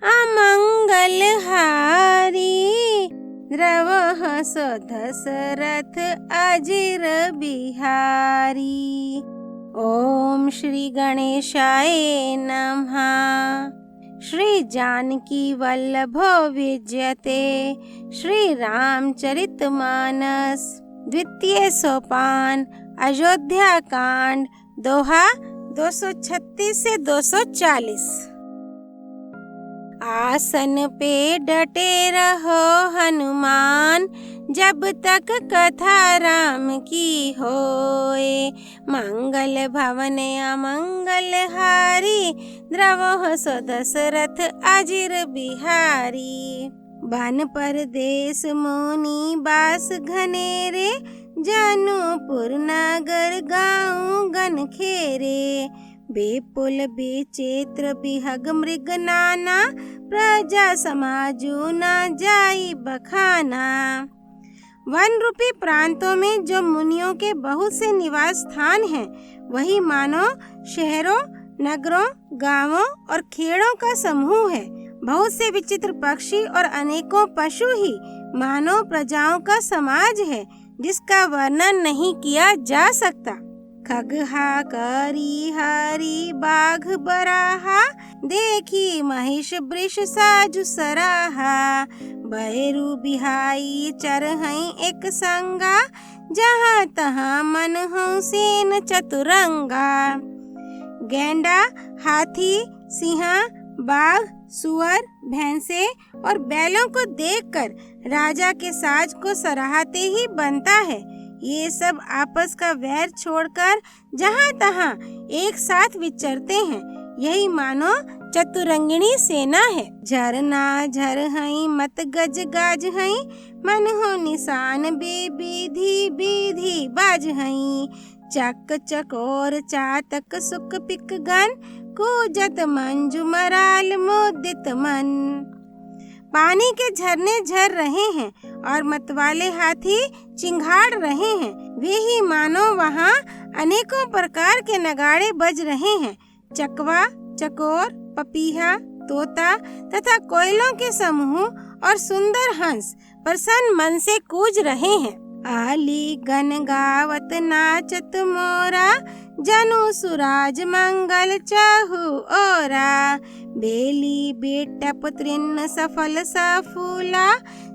अमंगलहारी द्रवः दशरथ अजिर बिहारी। ओम श्री गणेशाय नमः। श्री जानकी वल्लभो विजयते श्री रामचरितमानस। द्वितीय सोपान अयोध्या कांड दोहा 236 से 240। आसन पे डटे रहो हनुमान, जब तक कथा राम की होए। मंगल भवन अमंगल हारी, द्रवः दशरथ अजिर बिहारी। बन परदेस मुनि बास घनेरे, जनुपुर नगर गाँव गन खेरे। बेपुल बेचेत्र बिहग मृग नाना, प्रजा समाजू न जाई बखाना। वन रूपी प्रांतों में जो मुनियों के बहुत से निवास स्थान हैं, वही मानो शहरों, नगरों, गांवों और खेड़ों का समूह है। बहुत से विचित्र पक्षी और अनेकों पशु ही मानव प्रजाओं का समाज है, जिसका वर्णन नहीं किया जा सकता। खगहा करी हरी बाघ बराहा, देखी महिष वृष साजु सराहा। बैरू बिहाई चरहई एक संगा, जहाँ तहाँ मन हो सेन चतुरंगा। गैंडा, हाथी, सिंहा, बाघ, सुअर, भैंसे और बैलों को देखकर राजा के साज को सराहते ही बनता है। ये सब आपस का वैर छोड़कर जहाँ तहाँ एक साथ विचरते हैं। यही मानो चतुरंगिणी सेना है। झरना झर हई मत गज गाज हई, मन हो निशान बेबीधी बीधी बाज हई। चक चकोर चातक सुक पिक गन, कूजत मंजू मराल मुदित मन। पानी के झरने झर रहे हैं और मतवाले हाथी चिंघाड़ रहे हैं। वे ही मानो वहाँ अनेकों प्रकार के नगाड़े बज रहे हैं। चकवा, चकोर, पपीहा, तोता तथा कोयलों के समूह और सुंदर हंस प्रसन्न मन से कूज रहे हैं। आली गन गावत नाचत मोरा, जनु सुराज मंगल चाहु ओरा। बेली बेटप तृण सफल सफूला,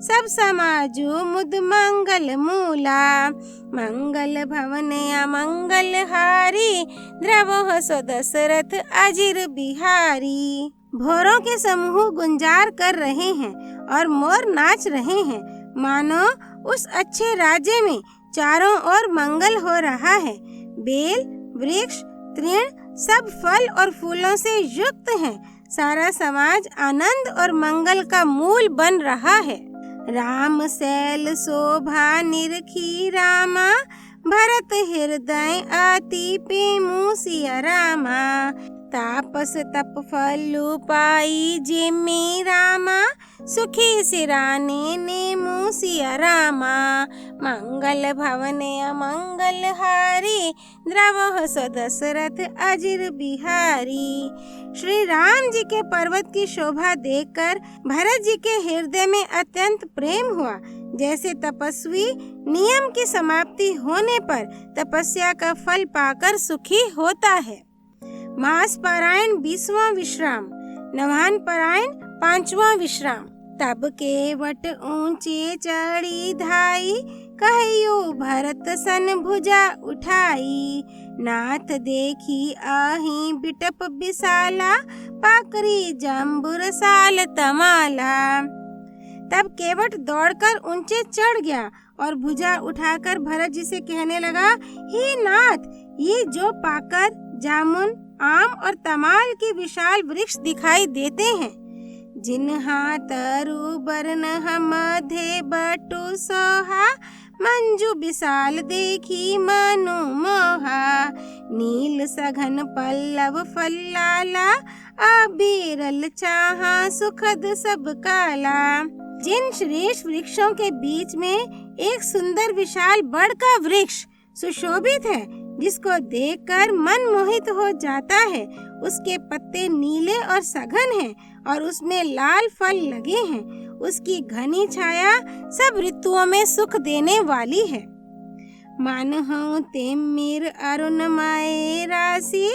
सब समाजु मुद मंगल मूला। मंगल भवन अमंगल हारी, द्रवः दशरथ अजिर बिहारी। भोरों के समूह गुंजार कर रहे हैं और मोर नाच रहे हैं, मानो उस अच्छे राज्य में चारों ओर मंगल हो रहा है। बेल, वृक्ष, तृण सब फल और फूलों से युक्त हैं। सारा समाज आनंद और मंगल का मूल बन रहा है। राम सैल शोभा निरखी रामा, भरत हृदय अति प्रेमु सिया रामा। तापस तप फलु पाई जिम्मी रामा, सुखी सिराने नेमु सिया रामा। मंगल भवन अमंगल हारी, द्रवः दशरथ अजिर बिहारी। श्री राम जी के पर्वत की शोभा देखकर भरत जी के हृदय में अत्यंत प्रेम हुआ। जैसे तपस्वी नियम की समाप्ति होने पर तपस्या का फल पाकर सुखी होता है। मास पारायण 20वां विश्राम, नवान पारायण 5वां विश्राम। तब केवट ऊंचे चढ़ी धाई, कहियो भरत सन भुजा उठाई। नाथ देखी आही बिटप बिसाला, पाकरी जम्बुर साल तमाला। तब केवट दौड़कर ऊंचे चढ़ गया और भुजा उठाकर भरत जी से कहने लगा, हे नाथ, ये जो पाकर, जामुन, आम और तमाल के विशाल वृक्ष दिखाई देते हैं, जिन्हा तरु बरन मध्य बटु सोहा। मंजू विशाल देखी मनु मोहा, नील सघन पल्लव फल्लाला। अबीरल चाहा सुखद सब काला। जिन श्रेष्ठ वृक्षों के बीच में एक सुंदर विशाल बड़ का वृक्ष सुशोभित है, जिसको देखकर मन मोहित हो जाता है। उसके पत्ते नीले और सघन हैं और उसमें लाल फल लगे हैं। उसकी घनी छाया सब ऋतुओं में सुख देने वाली है। मानहु तिमिर अरुणमय राशि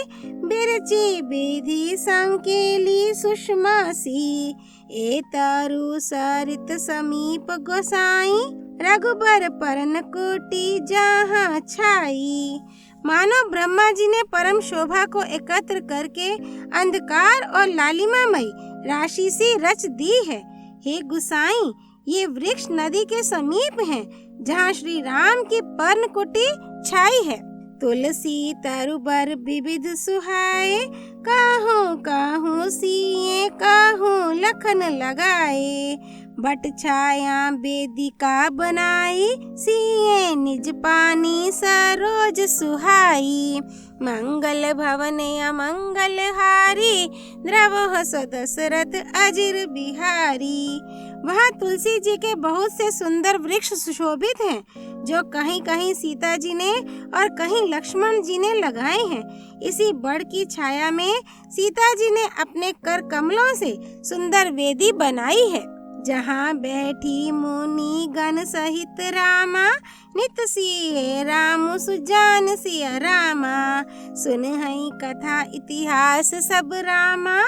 बिरची बेधी संकेली सुषमासी ए तरु सरित समीप गोसाई रघुबर परन कोटि जहाँ छाई। मानो ब्रह्मा जी ने परम शोभा को एकत्र करके अंधकार और लालिमामयी राशि से रच दी है। हे गुसाई, ये वृक्ष नदी के समीप हैं, जहाँ श्री राम की पर्ण कुटी छाई है। तुलसी तरुबर विविध सुहाए काहू काहू सिए काहू लखन लगाए। बट छाया वेदिका बनाई सिए निज पानी सरोज सुहाई। मंगल भवन अमंगल हारी द्रवह दशरथ अजिर बिहारी। वहाँ तुलसी जी के बहुत से सुंदर वृक्ष सुशोभित हैं, जो कहीं कहीं सीता जी ने और कहीं लक्ष्मण जी ने लगाए हैं। इसी बड़ की छाया में सीता जी ने अपने कर कमलों से सुंदर वेदी बनाई है, जहाँ बैठी मुनि गण सहित रामा नित सिए राम सुजान सिया रामा। सुन हई कथा इतिहास सब रामा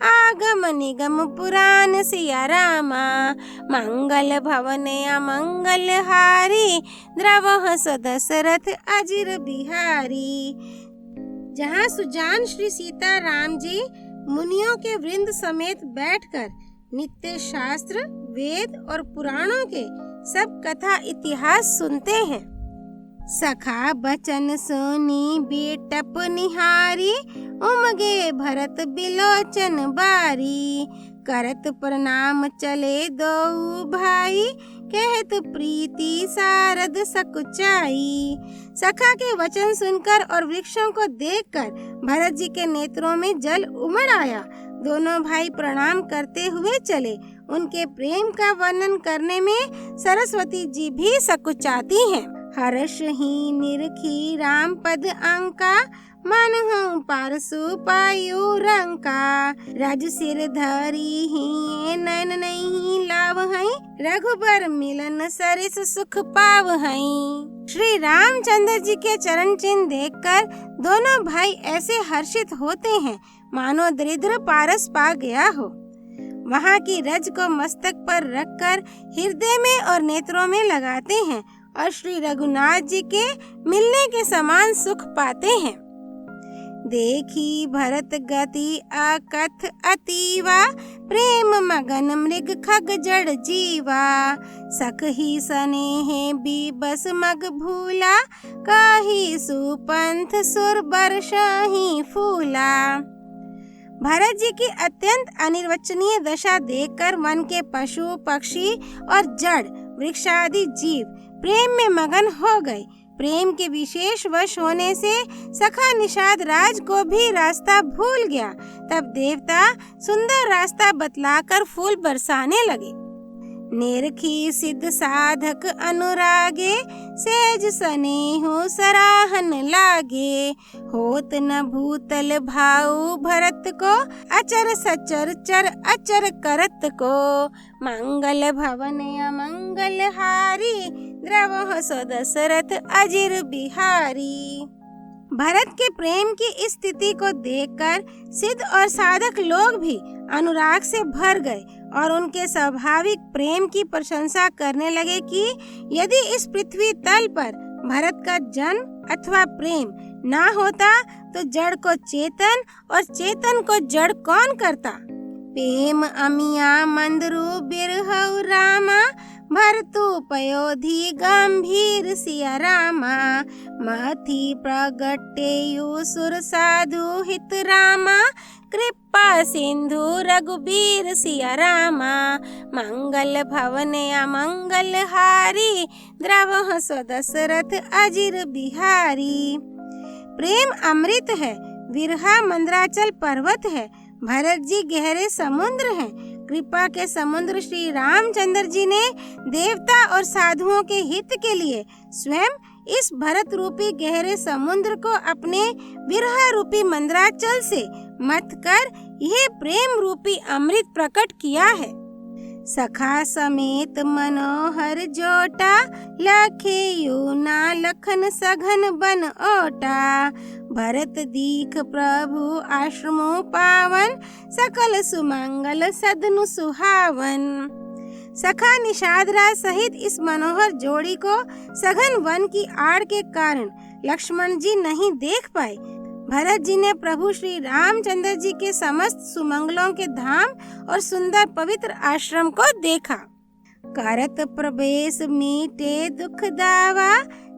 आगम निगम पुराण सिया रामा। मंगल भवन अमंगल हारी द्रवह दशरथ अजिर बिहारी। जहाँ सुजान श्री सीता राम जी मुनियों के वृंद समेत बैठकर नित्य शास्त्र वेद और पुराणों के सब कथा इतिहास सुनते हैं। सखा बचन सुनी बेटप निहारी उमगे भरत बिलोचन बारी। करत प्रणाम चले दो भाई कहत प्रीति सारद सकुचाई। सखा के वचन सुनकर और वृक्षों को देखकर भरत जी के नेत्रों में जल उमड़ आया। दोनों भाई प्रणाम करते हुए चले। उनके प्रेम का वर्णन करने में सरस्वती जी भी सकुचाती हैं। हर्ष ही निरखी राम पद अंका मन हूँ पारसु पायु रंका। राजु सिर धरी ही नैन नहीं लाभ हई रघुबर मिलन सरिस सुख पाव हई। श्री रामचंद्र जी के चरण चिन्ह देखकर दोनों भाई ऐसे हर्षित होते हैं मानो दरिद्र पारस पा गया हो। वहाँ की रज को मस्तक पर रखकर हृदय में और नेत्रों में लगाते हैं और श्री रघुनाथ जी के मिलने के समान सुख पाते हैं। देखी भरत गति अकथ अतीवा प्रेम मगन मृग खग जड़ जीवा। सख ही स्नेह बीबस मग भूला काही सुपंथ सुर बरसाही फूला। भरत जी की अत्यंत अनिर्वचनीय दशा देखकर वन के पशु पक्षी और जड़ वृक्षादि जीव प्रेम में मगन हो गए। प्रेम के विशेष वश होने से सखा निषाद राज को भी रास्ता भूल गया। तब देवता सुंदर रास्ता बतलाकर फूल बरसाने लगे। निरखी सिद्ध साधक अनुरागे सेज स्नेहु सराहन लागे। होत न भूतल भाऊ भरत को अचर सचर चर अचर करत को। मंगल भवन अमंगल हारी द्रवह दशरथ अजिर बिहारी। भरत के प्रेम की इस स्थिति को देखकर सिद्ध और साधक लोग भी अनुराग से भर गए और उनके स्वाभाविक प्रेम की प्रशंसा करने लगे कि यदि इस पृथ्वी तल पर भरत का जन्म अथवा प्रेम ना होता तो जड़ को चेतन और चेतन को जड़ कौन करता। प्रेम अमिया मंदरु बिरहु रामा भरतु पयोधि गंभीर सिया रामा। मथि प्रगटेयु सुर साधु हित रामा कृपा सिंधु रघुबीर सिया रामा। मंगल भवन अमंगल हारी द्रवह दशरथ अजिर बिहारी। प्रेम अमृत है, विरहा मंदराचल पर्वत है, भरत जी गहरे समुद्र हैं। कृपा के समुद्र श्री रामचंद्र जी ने देवता और साधुओं के हित के लिए स्वयं इस भरत रूपी गहरे समुद्र को अपने विरह रूपी मंदराचल से मत कर यह प्रेम रूपी अमृत प्रकट किया है। सखा समेत मनोहर जोटा, लखे यूना लखन सघन बन ओटा। भरत दीख प्रभु आश्रमो पावन, सकल सुमंगल सदनु सुहावन। सखा निषाद राज सहित इस मनोहर जोड़ी को सघन वन की आड़ के कारण लक्ष्मण जी नहीं देख पाए। भरत जी ने प्रभु श्री रामचंद्र जी के समस्त सुमंगलों के धाम और सुंदर पवित्र आश्रम को देखा। करत प्रवेश मीटे दुख दावा,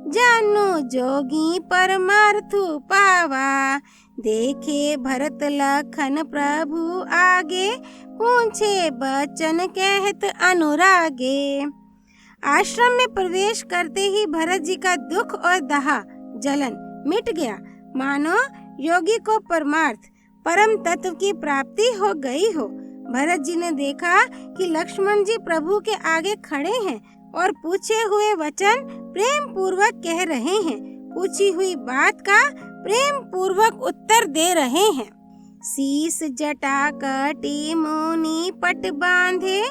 जानो जोगी परमार्थु पावा। देखे भरत लखन प्रभु आगे, पूछे बचन कहत अनुरागे। आश्रम में प्रवेश करते ही भरत जी का दुख और दाह जलन मिट गया, मानो योगी को परमार्थ परम तत्व की प्राप्ति हो गई हो। भरत जी ने देखा कि लक्ष्मण जी प्रभु के आगे खड़े हैं और पूछे हुए वचन प्रेम पूर्वक कह रहे हैं, पूछी हुई बात का प्रेम पूर्वक उत्तर दे रहे हैं। शीस जटा कटी मुनि पट बांधे,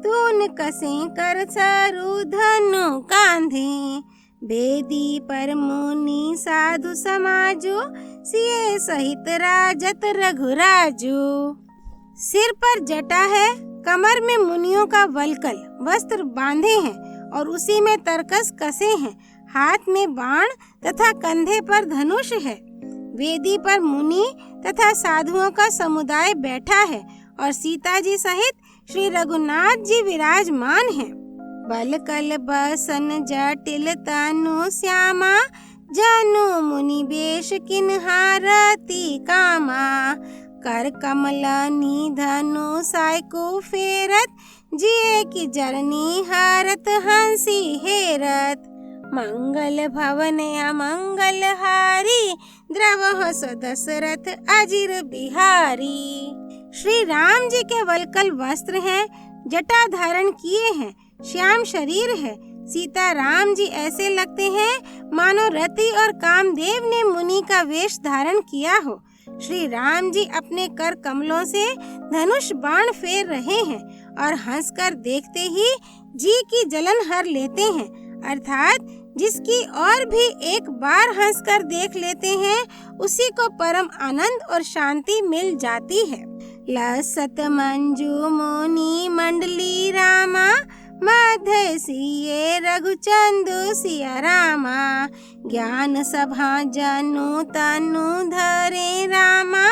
तून कसे कर सरू धनु कांधे। बेदी पर मुनि साधु समाजो, सिए सहित राजत रघुराजो। सिर पर जटा है, कमर में मुनियों का वलकल वस्त्र बांधे हैं और उसी में तरकस कसे हैं। हाथ में बाण तथा कंधे पर धनुष है। वेदी पर मुनि तथा साधुओं का समुदाय बैठा है और सीता जी सहित श्री रघुनाथ जी विराजमान हैं। बलकल बसन जटिल तनु श्यामा, जानु मुनि बेश किन्हारति कामा। कर कमल निधनु सायको फेरत, जिए की जरनी हरत हंसी हेरत। मंगल भवन अमंगल हारी, द्रवह दशरथ अजिर बिहारी। श्री राम जी के वलकल वस्त्र हैं, जटा धारण किए हैं, श्याम शरीर है। सीता राम जी ऐसे लगते हैं मानो रति और कामदेव ने मुनि का वेश धारण किया हो। श्री राम जी अपने कर कमलों से धनुष बाण फेर रहे हैं और हंसकर देखते ही जी की जलन हर लेते हैं, अर्थात जिसकी और भी एक बार हंसकर देख लेते हैं उसी को परम आनंद और शांति मिल जाती है। लसत मंजू मुनि मंडली रामा, मध्य सिए रघुचंदु सिया रामा। ज्ञान सभा जनु तनु धरे रामा,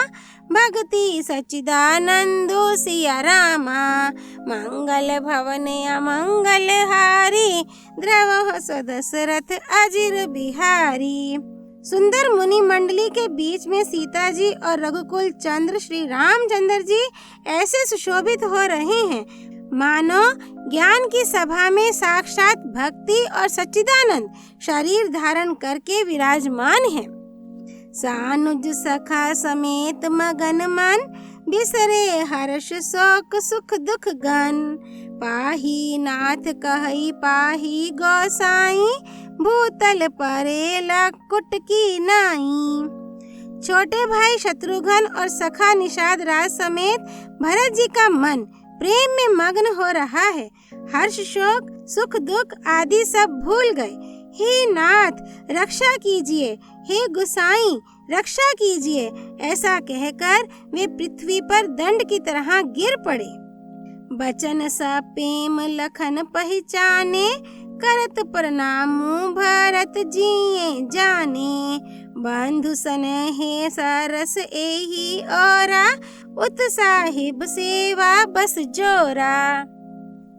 भक्ति सच्चिदानंदो सिया रामा। मंगल भवन अमंगल हारी, द्रवह दशरथ अजिर बिहारी। सुंदर मुनि मंडली के बीच में सीता जी और रघुकुल चंद्र श्री रामचंद्र जी ऐसे सुशोभित हो रहे हैं मानो ज्ञान की सभा में साक्षात भक्ति और सच्चिदानंद शरीर धारण करके विराजमान है। सानुज सखा समेत मगन मन, बिसरे हर्ष शोक सुख दुख गन। पाही नाथ कहई पाही गोसाई, भूतल परे लकुट की नाई। छोटे भाई शत्रुघ्न और सखा निषाद राज समेत भरत जी का मन प्रेम में मग्न हो रहा है। हर्ष शोक सुख दुख आदि सब भूल गए। हे नाथ रक्षा कीजिए, हे गुसाई रक्षा कीजिए, ऐसा कहकर वे पृथ्वी पर दंड की तरह गिर पड़े। बचन सा प्रेम लखन पहचाने, करत प्रणाम भरत जिए जाने। बंधु सनेह सरस एही औरा, उत्साहिब सेवा बस जोरा।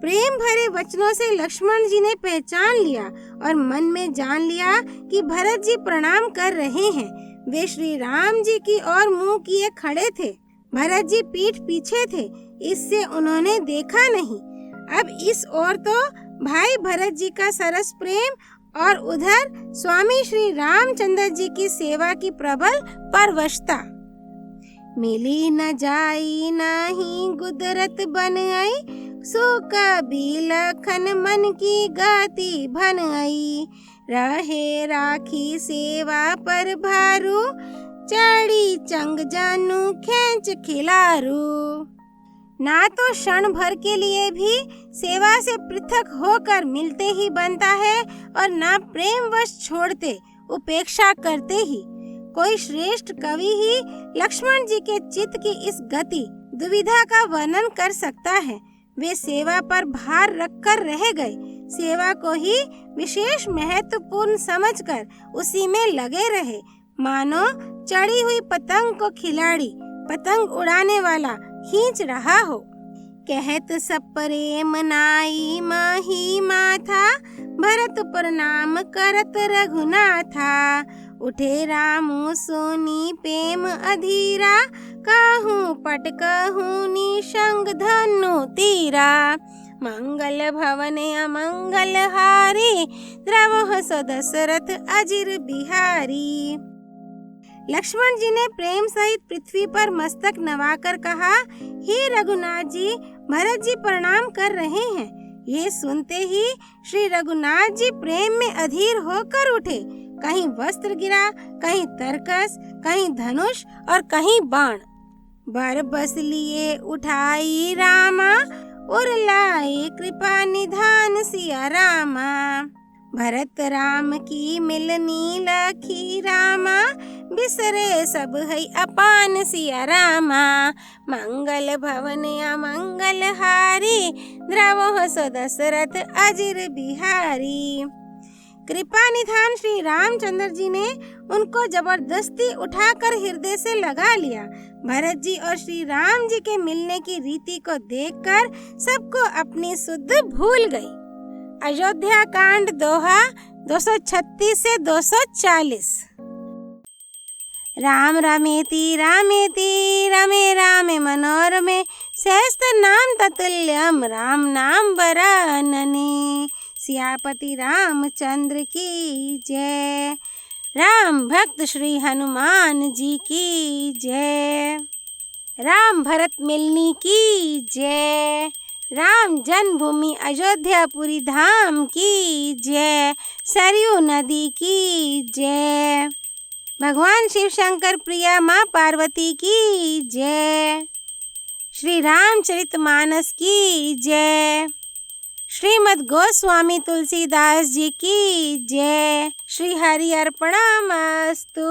प्रेम भरे वचनों से लक्ष्मण जी ने पहचान लिया और मन में जान लिया कि भरत जी प्रणाम कर रहे हैं। वे श्री राम जी की ओर मुंह किए खड़े थे। भरत जी पीठ पीछे थे, इससे उन्होंने देखा नहीं। अब इस ओर तो भाई भरत जी का सरस प्रेम और उधर स्वामी श्री रामचंद्र जी की सेवा की प्रबल परवशता। मिली न जाई नाही गुदरत बन आई, सो कभी लखन मन की गाती भन आई। रहे राखी सेवा पर भारू, चढ़ी चंग जानू खेच खिलारू। ना तो क्षण भर के लिए भी सेवा से पृथक होकर मिलते ही बनता है और ना प्रेमवश छोड़ते उपेक्षा करते ही। कोई श्रेष्ठ कवि ही लक्ष्मण जी के चित्त की इस गति दुविधा का वर्णन कर सकता है। वे सेवा पर भार रखकर रह गए, सेवा को ही विशेष महत्वपूर्ण समझकर उसी में लगे रहे, मानो चढ़ी हुई पतंग को खिलाड़ी पतंग उड़ाने वाला खींच रहा हो। कहत सब प्रेम नाई मही माथा, भरत प्रणाम करत रघुनाथा। उठे रामु सोनी प्रेम अधीरा, कहूँ पट कहूँ निशंग धनु तीरा। मंगल भवन अमंगल हारी, द्रवह सो दशरथ अजिर बिहारी। लक्ष्मण जी ने प्रेम सहित पृथ्वी पर मस्तक नवाकर कहा, हे रघुनाथ जी, भरत जी प्रणाम कर रहे हैं। ये सुनते ही श्री रघुनाथ जी प्रेम में अधीर होकर उठे। कहीं वस्त्र गिरा, कहीं तरकस, कहीं धनुष और कहीं बाण। बर बस लिए उठाई रामा, उर लाए कृपा निधान सिया रामा। भरत राम की मिलनी लखी रामा, बिसरे सब है अपान सिया रामा। मंगल भवन अमंगल हारी, द्रवह सो दशरथ अजिर बिहारी। कृपा निधान श्री रामचंद्र जी ने उनको जबरदस्ती उठाकर हृदय से लगा लिया। भरत जी और श्री राम जी के मिलने की रीति को देखकर सबको अपनी सुध भूल गई। अयोध्या कांड दोहा 236 से 240। राम रमेति रामेति रमे रामे मनोरमे, सहस्त्र नाम ततुल्यम राम नाम वरानने। सियापति रामचंद्र की जय। राम भक्त श्री हनुमान जी की जय। राम भरत मिलनी की जय। राम जन्मभूमि अयोध्यापुरी धाम की जय। सरयू नदी की जय। भगवान शिव शंकर प्रिया माँ पार्वती की जय। श्री रामचरितमानस की जय। श्रीमद् गोस्वामी तुलसीदास जी की जय। श्री हरि अर्पणमस्तु।